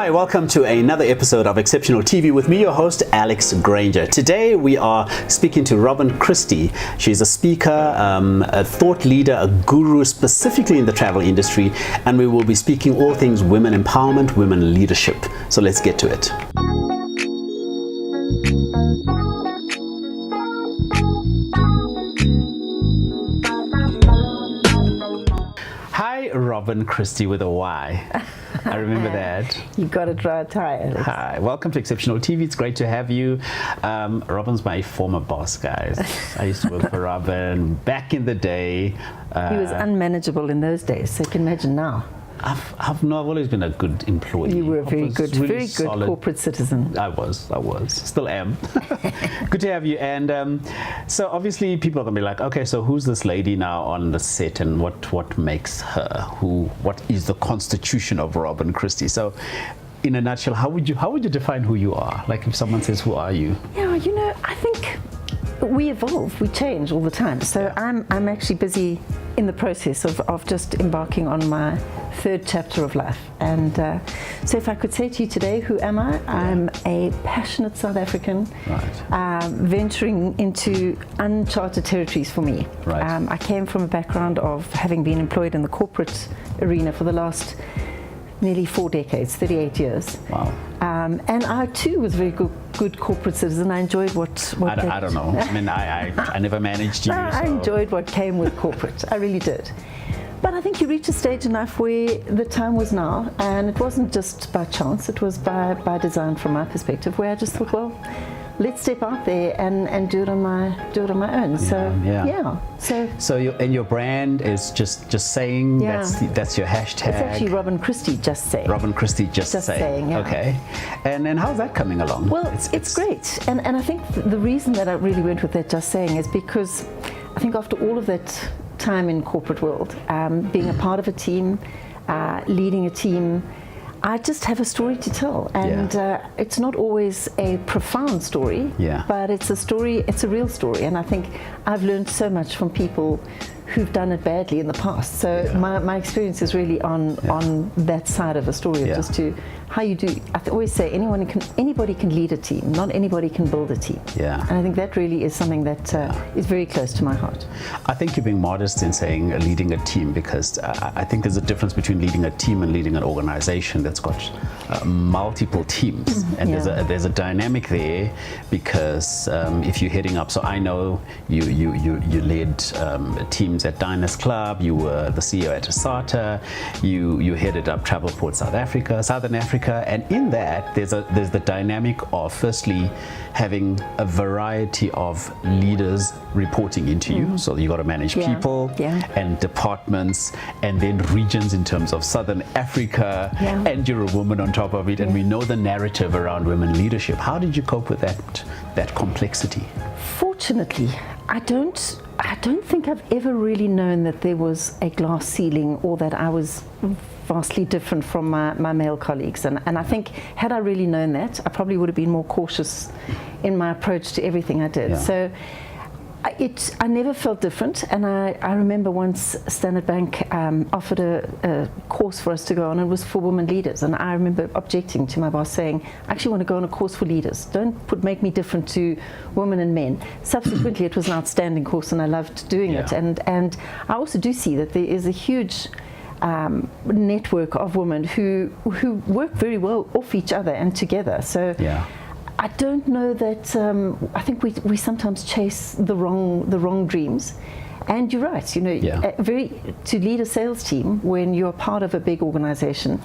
Hi, welcome to another episode of Exceptional TV with me, your host, Alex Granger. Today we are speaking to Robyn Christie. She's a speaker, a thought leader, a guru specifically in the travel industry, and we will be speaking all things women empowerment, women leadership. So let's get to it. Hi, Robyn Christie with a Y. I remember that. You got it right, Alex. Hi, welcome to Exceptional TV. It's great to have you. Robyn's my former boss, guys. I used to work for Robyn back in the day. He was unmanageable in those days, so you can imagine now. I've always been a good employee. You were a very good solid corporate citizen. I was, still am. Good to have you. And so obviously people are gonna be like, okay, so who's this lady now on the set, and what makes her? What is the constitution of Robyn Christie? So, in a nutshell, how would you define who you are? Like if someone says, "Who are you?" Yeah, I think we evolve, we change all the time. So yeah. I'm actually busy in the process of just embarking on my third chapter of life. And so if I could say to you today, who am I? Yeah. I'm a passionate South African, right. Venturing into uncharted territories for me. Right. I came from a background of having been employed in the corporate arena for the last nearly 4 decades, 38 years. Wow. And I too was a very good corporate citizen. I enjoyed what I don't know. I mean, I never managed you. I enjoyed what came with corporate. I really did. But I think you reach a stage in life where the time was now, and it wasn't just by chance, it was by design from my perspective, where I just thought, well, let's step out there and do it on my own. So your brand is just saying, yeah. that's your hashtag. It's actually Robyn Christie Just Saying. Robyn Christie Just Saying. Yeah. Okay. And then how's that coming along? Well, it's great. And I think the reason that I really went with that Just Saying is because I think after all of that time in corporate world, being a part of a team, leading a team, I just have a story to tell, and it's not always a profound story, but it's a real story, and I think I've learned so much from people who've done it badly in the past. So my experience is really on that side of the story of just to how you do. I always say anybody can lead a team, not anybody can build a team. Yeah. And I think that really is something that is very close to my heart. I think you're being modest in saying leading a team, because I think there's a difference between leading a team and leading an organization that's got multiple teams, and there's a dynamic there, because if you're heading up, so I know you led teams at Diners Club, you were the CEO at Asata, you headed up Travelport Southern Africa, and in that there's the dynamic of firstly having a variety of leaders reporting into you, so you got to manage people and departments and then regions in terms of Southern Africa, and you're a woman on top of it, and we know the narrative around women leadership. How did you cope with that complexity? Fortunately, I don't think I've ever really known that there was a glass ceiling, or that I was vastly different from my male colleagues, and I think had I really known that, I probably would have been more cautious in my approach to everything I did. So I never felt different, and I remember once Standard Bank offered a course for us to go on, and it was for women leaders, and I remember objecting to my boss, saying, I actually want to go on a course for leaders, don't make me different to women and men. Subsequently it was an outstanding course, and I loved doing it, and I also do see that there is a huge network of women who work very well off each other and together. So I don't know that. I think we sometimes chase the wrong dreams, and you're right. To lead a sales team when you're part of a big organization,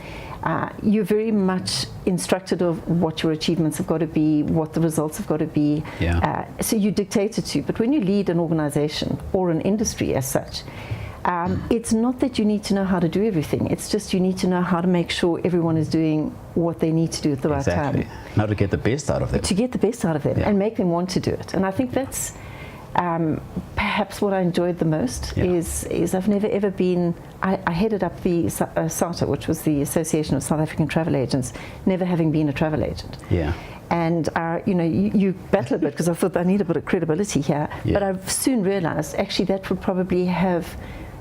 you're very much instructed of what your achievements have got to be, what the results have got to be. So you dictate it to. But when you lead an organization or an industry as such, it's not that you need to know how to do everything. It's just you need to know how to make sure everyone is doing what they need to do at the right time. How to get the best out of them. To get the best out of them and make them want to do it. And I think that's perhaps what I enjoyed the most is I've never ever been. I headed up the SATA, which was the Association of South African Travel Agents, never having been a travel agent. And you battle a bit, because I thought I need a bit of credibility here. But I've soon realized actually that would probably have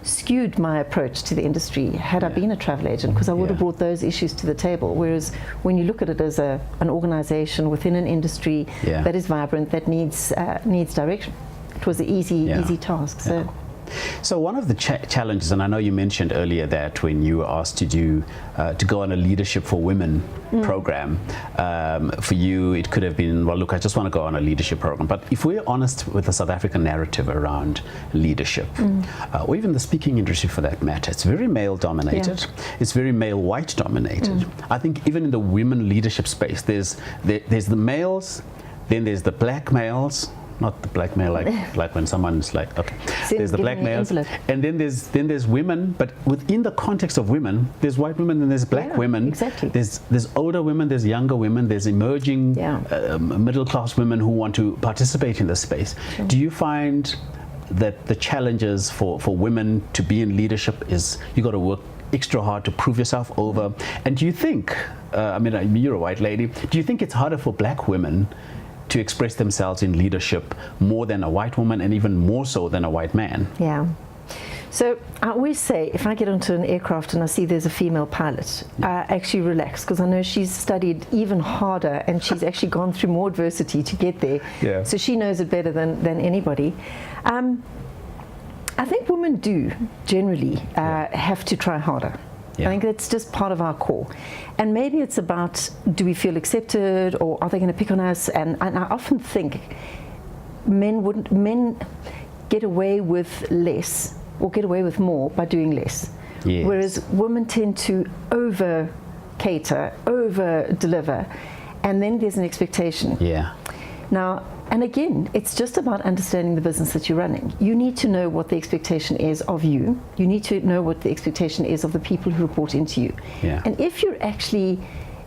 skewed my approach to the industry had I been a travel agent, because I would have brought those issues to the table. Whereas when you look at it as an organization within an industry that is vibrant, that needs direction, it was an easy task. So one of the challenges, and I know you mentioned earlier that when you were asked to go on a Leadership for Women program, for you it could have been, well, look, I just want to go on a leadership program. But if we're honest with the South African narrative around leadership, or even the speaking industry for that matter, it's very male dominated. It's very male white dominated. I think even in the women leadership space, there's the males, then there's the black males. Not the black male like when someone's like, okay, there's the black males, and then there's women, but within the context of women, there's white women and there's black women. Exactly. There's older women, there's younger women, there's emerging middle class women who want to participate in this space. Do you find that the challenges for women to be in leadership is you got to work extra hard to prove yourself over? And do you think, I mean, you're a white lady, do you think it's harder for black women to express themselves in leadership more than a white woman, and even more so than a white man? Yeah. So I always say, if I get onto an aircraft and I see there's a female pilot, I actually relax, because I know she's studied even harder and she's actually gone through more adversity to get there. So she knows it better than anybody. I think women do generally have to try harder. I think that's just part of our core. And maybe it's about, do we feel accepted, or are they going to pick on us? And I often think men get away with less, or get away with more by doing less. Whereas women tend to over cater, over deliver, and then there's an expectation. Now, and again, it's just about understanding the business that you're running. You need to know what the expectation is of you. You need to know what the expectation is of the people who report into you. And if you're actually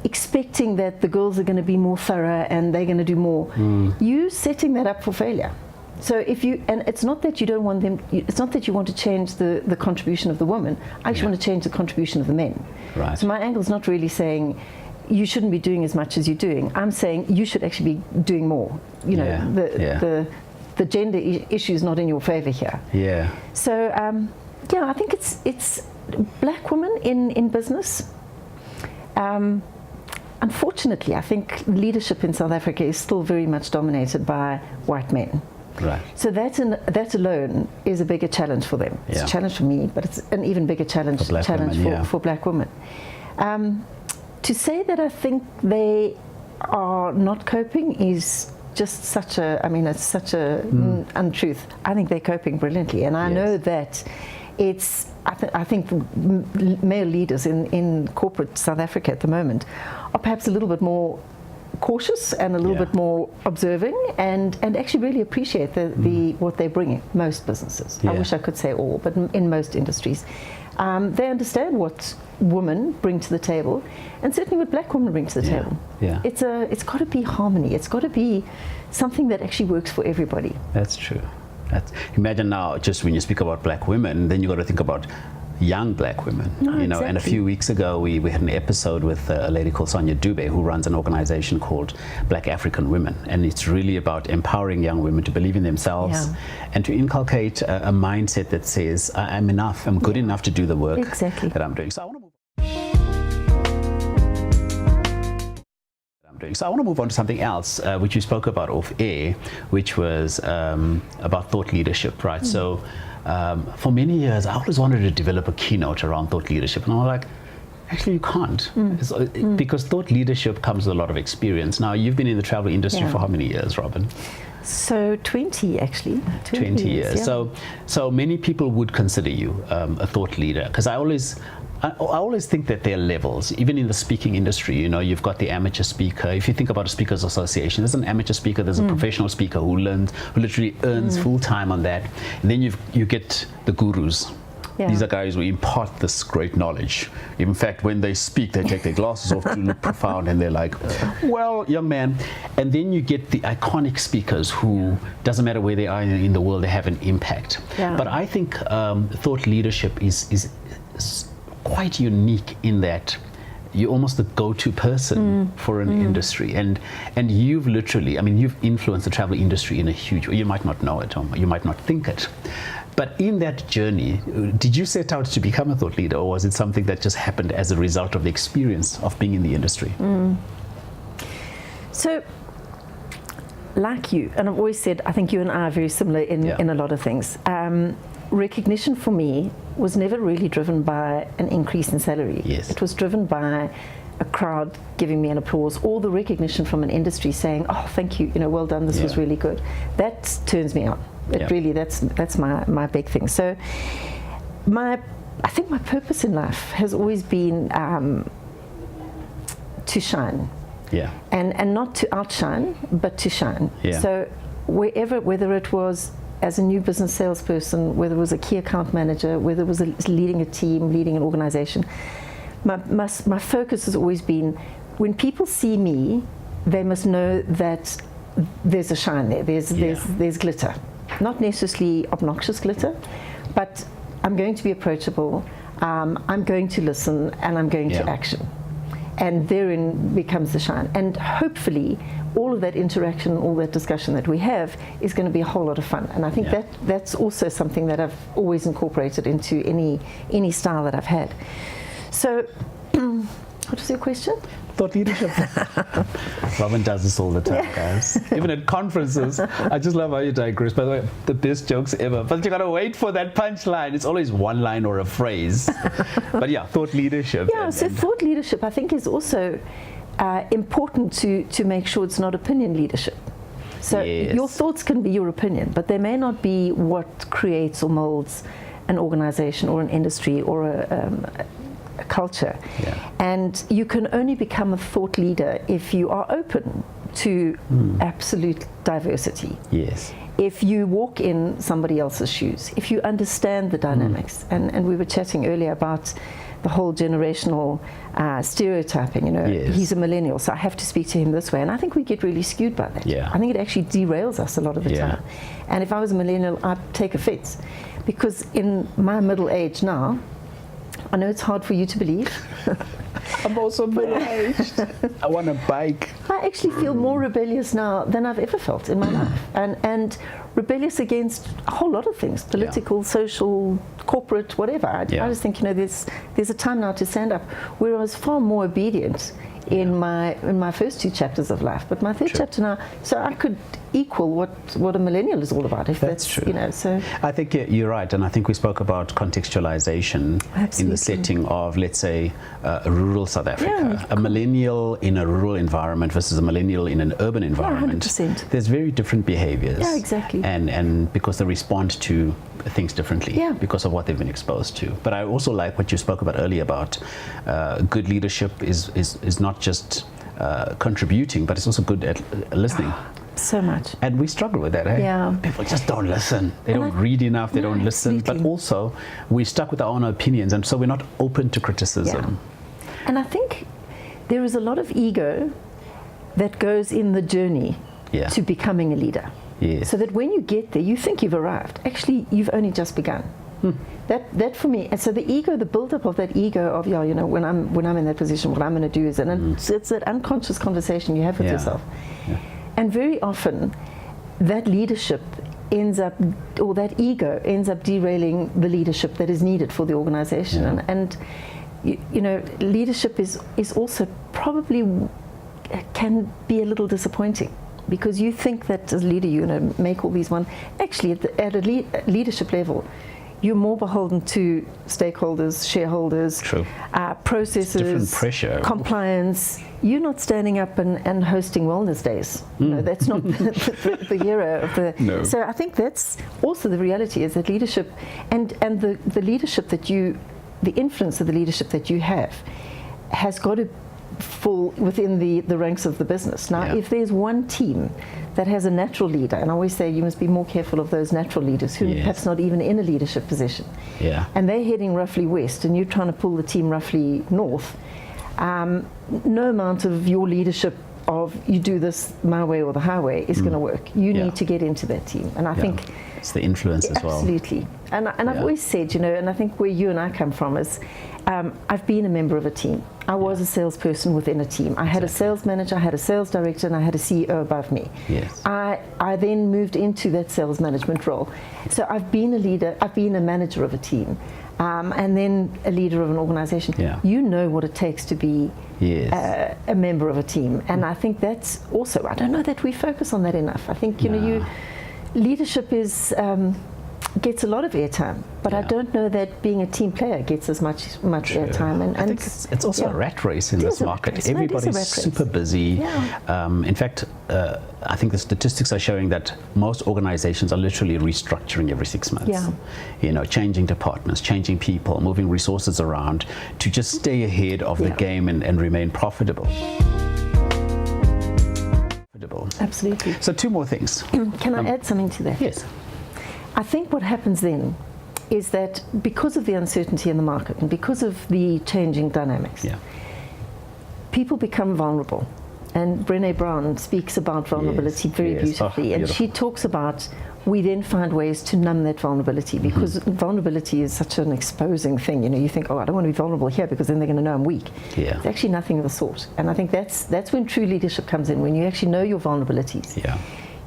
expecting that the girls are going to be more thorough and they're going to do more, you're setting that up for failure. So if you, and it's not that you don't want them, it's not that you want to change the contribution of the women. I actually want to change the contribution of the men. So my angle is not really saying you shouldn't be doing as much as you're doing. I'm saying you should actually be doing more. You know, the gender issue is not in your favor here. So I think it's black women in business. Unfortunately, I think leadership in South Africa is still very much dominated by white men. So that alone is a bigger challenge for them. It's a challenge for me, but it's an even bigger challenge for black women. To say that I think they are not coping is just such a, it's such a untruth. I think they're coping brilliantly, and I know that it's, I think male leaders in corporate South Africa at the moment are perhaps a little bit more cautious and a little bit more observing, and actually really appreciate what they're bringing. Most businesses, I wish I could say all, but in most industries, they understand what women bring to the table, and certainly what black women bring to the table. It's got to be harmony. It's got to be something that actually works for everybody. That's true. Imagine now, just when you speak about black women, then you got to think about young black women. And a few weeks ago we had an episode with a lady called Sonia Dube, who runs an organization called Black African Women, and it's really about empowering young women to believe in themselves and to inculcate a mindset that says, I'm enough, I'm good enough to do the work that I'm doing. So I want to move on to something else, which we spoke about off air, which was about thought leadership, right? So for many years, I always wanted to develop a keynote around thought leadership, and I was like, actually, you can't, because thought leadership comes with a lot of experience. Now, you've been in the travel industry for how many years, Robyn? So 20, actually. 20 years. So many people would consider you a thought leader, because I always think that there are levels, even in the speaking industry. You've got the amateur speaker. If you think about a speakers association, there's an amateur speaker, there's a professional speaker who literally earns full time on that. And then you get the gurus. These are guys who impart this great knowledge. In fact, when they speak, they take their glasses off to look profound, and they're like, well, young man. And then you get the iconic speakers who, doesn't matter where they are in the world, they have an impact. But I think thought leadership is quite unique in that you're almost the go-to person for an industry, and you've literally, you've influenced the travel industry in a huge way. You might not know it, or you might not think it, But in that journey, did you set out to become a thought leader, or was it something that just happened as a result of the experience of being in the industry? So, like you, and I've always said, I think you and I are very similar in a lot of things. Recognition for me was never really driven by an increase in salary. Yes. It was driven by a crowd giving me an applause, or the recognition from an industry saying, "Oh, thank you, well done, this was really good." That turns me on. It really, that's my big thing. So I think my purpose in life has always been to shine. Yeah. And not to outshine, but to shine. Yeah. So whether it was as a new business salesperson, whether it was a key account manager, whether it was leading a team, leading an organization, my focus has always been, when people see me, they must know that there's a shine there, there's glitter. Not necessarily obnoxious glitter, but I'm going to be approachable, I'm going to listen, and I'm going to action. And therein becomes the shine. And hopefully, all of that interaction, all that discussion that we have is going to be a whole lot of fun. And I think that's also something that I've always incorporated into any style that I've had. So, what was your question? Thought leadership. Robyn does this all the time, guys. Even at conferences. I just love how you digress. By the way, the best jokes ever. But you gotta wait for that punchline. It's always one line or a phrase. But yeah, thought leadership. Yeah, so thought leadership, I think, is also important to make sure it's not opinion leadership. So your thoughts can be your opinion, but they may not be what creates or molds an organization or an industry or a culture. And you can only become a thought leader if you are open to absolute diversity. Yes. If you walk in somebody else's shoes, if you understand the dynamics, and we were chatting earlier about the whole generational stereotyping, he's a millennial, so I have to speak to him this way, and I think we get really skewed by that. I think it actually derails us a lot of the time. And if I was a millennial, I'd take offense, because in my middle age now, I know it's hard for you to believe. I'm also middle-aged. I want a bike. I actually feel more rebellious now than I've ever felt in my life. And rebellious against a whole lot of things, political, social, corporate, whatever. I just think, there's a time now to stand up, where I was far more obedient in my first two chapters of life. But my third chapter now, so I could equal what a millennial is all about, if that's true. So I think you're right, and I think we spoke about contextualization in the setting of, let's say, rural South Africa. A millennial in a rural environment versus a millennial in an urban environment. 100%. There's very different behaviors. Yeah, exactly. And because they respond to things differently because of what they've been exposed to. But I also like what you spoke about earlier about good leadership is not just contributing, but it's also good at listening. So much. And we struggle with that, eh? Yeah. People just don't listen. They don't read enough, they don't listen, but also we're stuck with our own opinions, and so we're not open to criticism. And I think there is a lot of ego that goes in the journey to becoming a leader. So that when you get there, you think you've arrived. Actually, you've only just begun. That for me, and so the ego, the build-up of that ego of, when I'm in that position, what I'm going to do is, and it's that unconscious conversation you have with yourself. And very often, that leadership ends up, or that ego ends up derailing the leadership that is needed for the organization. And leadership is also probably can be a little disappointing, because you think that as a leader you're going to make all these actually at a leadership level, you're more beholden to stakeholders, shareholders, processes, different pressure, compliance. You're not standing up and hosting wellness days. That's not the hero of the. So I think that's also the reality, is that leadership and the leadership that the influence of the leadership that you have has got to fall within the ranks of the business. Now, if there's one team that has a natural leader, and I always say you must be more careful of those natural leaders who perhaps not even in a leadership position, and they're heading roughly west, and you're trying to pull the team roughly north, no amount of your leadership of you do this my way or the highway is going to work. You need to get into that team, and I think it's the influence as well. Absolutely. And I've always said, and I think where you and I come from is, I've been a member of a team. I was a salesperson within a team. I had a sales manager, I had a sales director, and I had a CEO above me. Yes. I then moved into that sales management role. So I've been a leader, I've been a manager of a team, and then a leader of an organization. Yeah. You know what it takes to be Yes. a member of a team. And I think that's also, I don't know that we focus on that enough. I think, leadership is... gets a lot of airtime, but I don't know that being a team player gets as much airtime. And I think it's also a rat race in this market. Everybody's super busy. In fact, I think the statistics are showing that most organizations are literally restructuring every 6 months. Changing departments, changing people, moving resources around to just stay ahead of the game and remain profitable. Absolutely. So 2 more things. Can I add something to that? Yes. I think what happens then is that because of the uncertainty in the market and because of the changing dynamics, people become vulnerable. And Brené Brown speaks about vulnerability very beautifully. And she talks about we then find ways to numb that vulnerability, because vulnerability is such an exposing thing. You think, I don't want to be vulnerable here because then they're going to know I'm weak. It's actually nothing of the sort. And I think that's when true leadership comes in, when you actually know your vulnerabilities.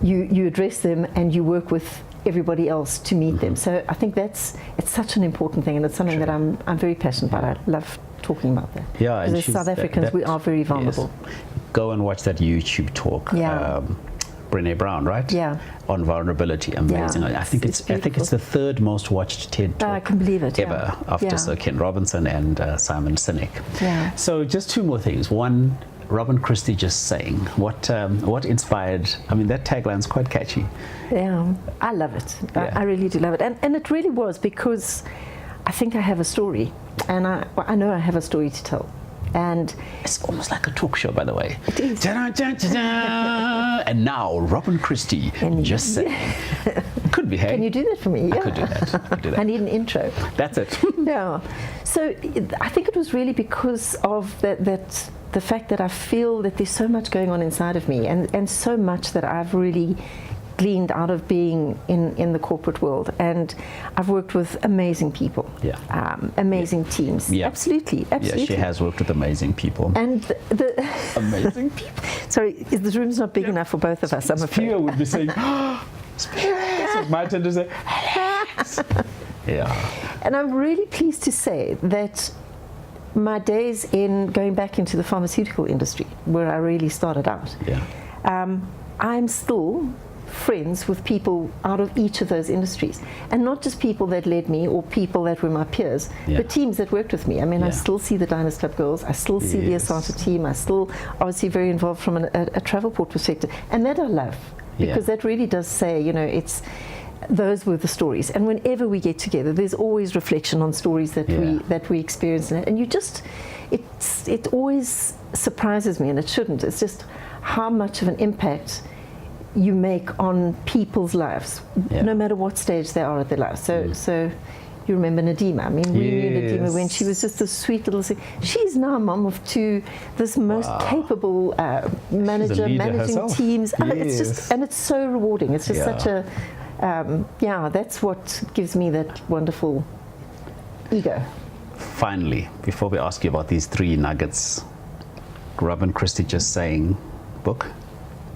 You address them and you work with everybody else to meet them. So I think it's such an important thing, and it's something that I'm very passionate about. I love talking about that. And as South Africans, we are very vulnerable. Go and watch that YouTube talk. Brené Brown, right? On vulnerability. Amazing. I think it's the 3rd most watched TED talk I can believe it, ever, after Sir Ken Robinson and Simon Sinek. So just 2 more things. One, Robyn Christie just saying. What inspired? I mean, that tagline's quite catchy. I love it. I really do love it, and it really was because I think I have a story, and I know I have a story to tell. And it's almost like a talk show, by the way. It is. And now, Robyn Christie just saying. Could be, hey? Can you do that for me? I could do that. I need an intro. That's it. So I think it was really because of the fact that I feel that there's so much going on inside of me, and so much that I've really gleaned out of being in the corporate world. And I've worked with amazing people, amazing teams. Absolutely. Yeah, she has worked with amazing people. And the amazing people. Sorry, the room's not big enough for both of us, I'm afraid. Spear would be saying, Spear! My turn to say, And I'm really pleased to say that my days in going back into the pharmaceutical industry, where I really started out, I'm still friends with people out of each of those industries, and not just people that led me or people that were my peers, but teams that worked with me. I mean, I still see the Diners Club girls, I still see the Asata team, I still obviously very involved from a travel port perspective, and that I love, because that really does say, it's those were the stories. And whenever we get together, there's always reflection on stories that we experience, and you just, it always surprises me, and it shouldn't. It's just how much of an impact you make on people's lives, no matter what stage they are at their lives. So you remember Nadima. I mean, we knew Nadima when she was just a sweet little thing. She's now a mom of 2, this most capable manager, managing herself. Teams. It's just, and it's so rewarding. It's just such a, that's what gives me that wonderful ego. Finally, before we ask you about these 3 nuggets, Robyn Christie just saying, book.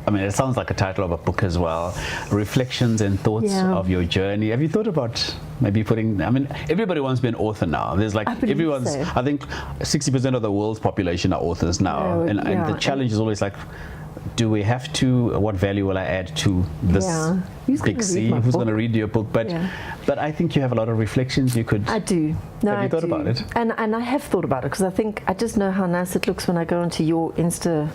I mean, it sounds like a title of a book as well. Reflections and thoughts of your journey. Have you thought about maybe putting, I mean, everybody wants to be an author now. There's like, everyone's, I think 60% of the world's population are authors now. And the challenge is always like, do we have to, what value will I add to this big C? Who's going to read your book? But I think you have a lot of reflections you could. I do. No, have you thought about it? And I have thought about it, because I just know how nice it looks when I go onto your Insta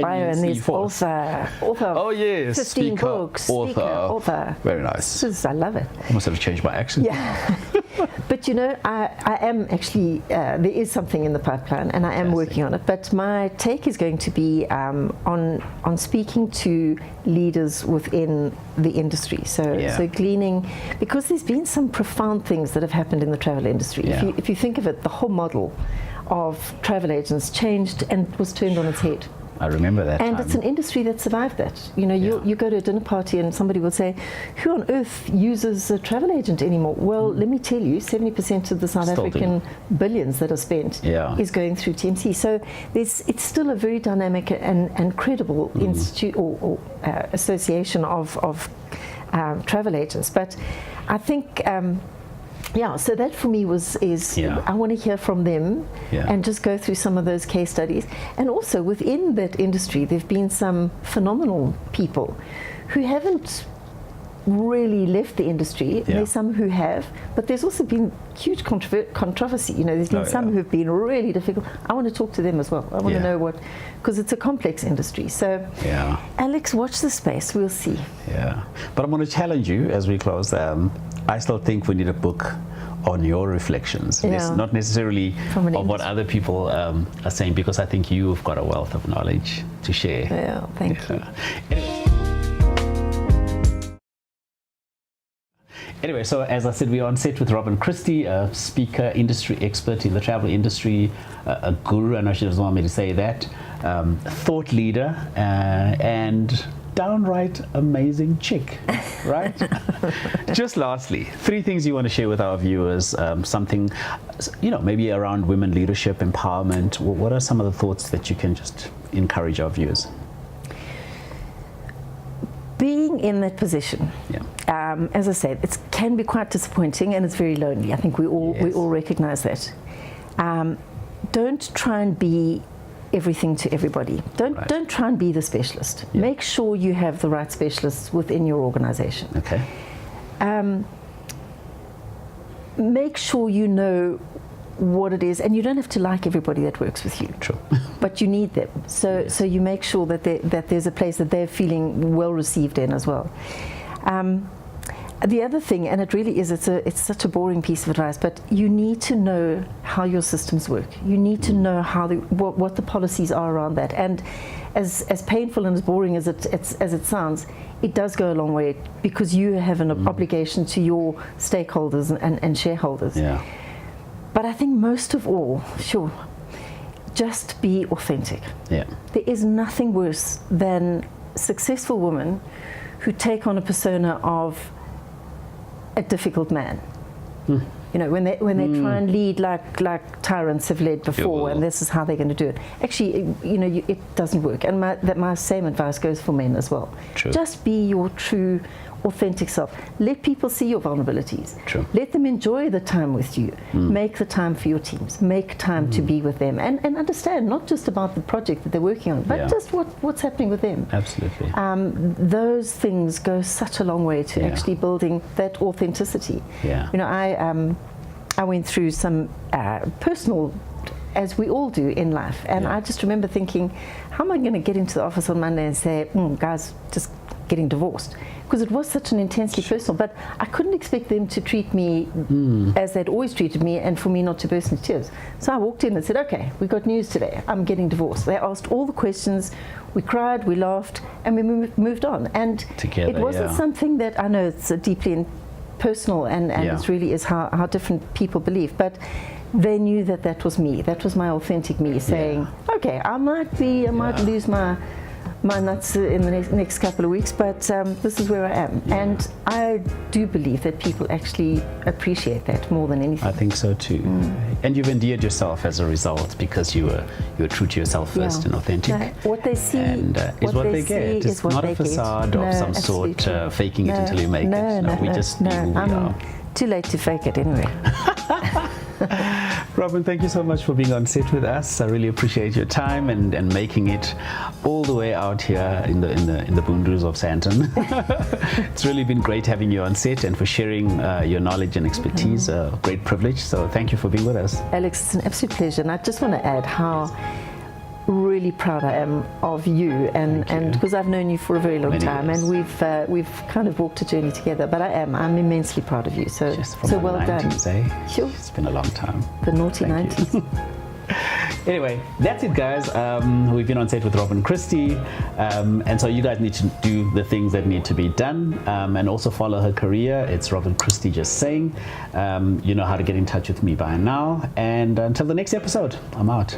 bio, and there's author, oh yes, 15 speaker, books, author. Very nice. I love it. Almost have to change my accent. But I am actually, there is something in the pipeline, and I am working on it. But my take is going to be on speaking to leaders within the industry. So gleaning, because there's been some profound things that have happened in the travel industry. If you think of it, the whole model of travel agents changed and was turned on its head. I remember that And time. it's an industry that survived that. You know, you go to a dinner party and somebody will say, who on earth uses a travel agent anymore? Well, let me tell you, 70% of the South Still African billions that are spent is going through TMC. So it's still a very dynamic and credible institute or association of travel agents. But I think so that for me is I want to hear from them and just go through some of those case studies. And also within that industry, there have been some phenomenal people who haven't really left the industry. There's some who have, but there's also been huge controversy. You know, there's been some who've been really difficult. I want to talk to them as well. I want to know what, because it's a complex industry. So Alex, watch the space. We'll see. Yeah, but I'm going to challenge you as we close. I still think we need a book on your reflections, not necessarily of what other people are saying, because I think you've got a wealth of knowledge to share. Yeah, thank you. Anyway, so as I said, we're on set with Robyn Christie, a speaker, industry expert in the travel industry, a guru, I know she doesn't want me to say that, thought leader, and downright amazing chick, right? Just lastly, 3 things you want to share with our viewers, something, you know, maybe around women leadership, empowerment. What are some of the thoughts that you can just encourage our viewers? Being in that position, as I said, it can be quite disappointing and it's very lonely. I think we all recognize that. Don't try and be everything to everybody. Don't try and be the specialist. Make sure you have the right specialists within your organization. Okay. Make sure you know what it is, and you don't have to like everybody that works with you. True. But you need them. So you make sure that there's a place that they're feeling well received in as well. The other thing, and it really is, it's such a boring piece of advice, but you need to know how your systems work. You need to know how what the policies are around that. And as painful and as boring as it sounds, it does go a long way, because you have an obligation to your stakeholders and shareholders. Yeah. But I think most of all, just be authentic. Yeah. There is nothing worse than successful women who take on a persona of a difficult man. You know, when they try and lead like tyrants have led before, and this is how they're going to do it. Actually, you know, it doesn't work. And my same advice goes for men as well. True. Just be your true, authentic self. Let people see your vulnerabilities. True. Let them enjoy the time with you. Make the time for your teams. Make time to be with them, and understand not just about the project that they're working on, but just what's happening with them. Absolutely. Those things go such a long way to actually building that authenticity. Yeah. You know, I went through some personal, as we all do in life, and I just remember thinking, how am I going to get into the office on Monday and say, guys, just getting divorced? Because it was such an intensely personal, but I couldn't expect them to treat me as they'd always treated me, and for me not to burst into tears. So I walked in and said, okay, we got news today, I'm getting divorced. They asked all the questions, we cried, we laughed, and we moved on. And together, it wasn't something that, I know it's deeply personal, and it really is how different people believe, but they knew that was me. That was my authentic me saying, okay, I might lose my nuts in the next couple of weeks, but this is where I am. And I do believe that people actually appreciate that more than anything. I think so too. And you've endeared yourself as a result, because you were true to yourself first and authentic. No, what they see is what they get. It's not a facade of some sort, faking it until you make it. We just be who we are. Too late to fake it anyway. Robyn, thank you so much for being on set with us. I really appreciate your time and making it all the way out here in the boondoes of Sandton. It's really been great having you on set and for sharing your knowledge and expertise. A great privilege. So thank you for being with us. Alex, it's an absolute pleasure. And I just want to add how really proud I am of you, and because I've known you for a very long time, and we've kind of walked a journey together. But I'm immensely proud of you. So well 90s, done. Eh? Sure. It's been a long time. The naughty 90s. Anyway, that's it, guys. We've been on set with Robyn Christie, and so you guys need to do the things that need to be done, and also follow her career. It's Robyn Christie Just Saying. You know how to get in touch with me by now, and until the next episode, I'm out.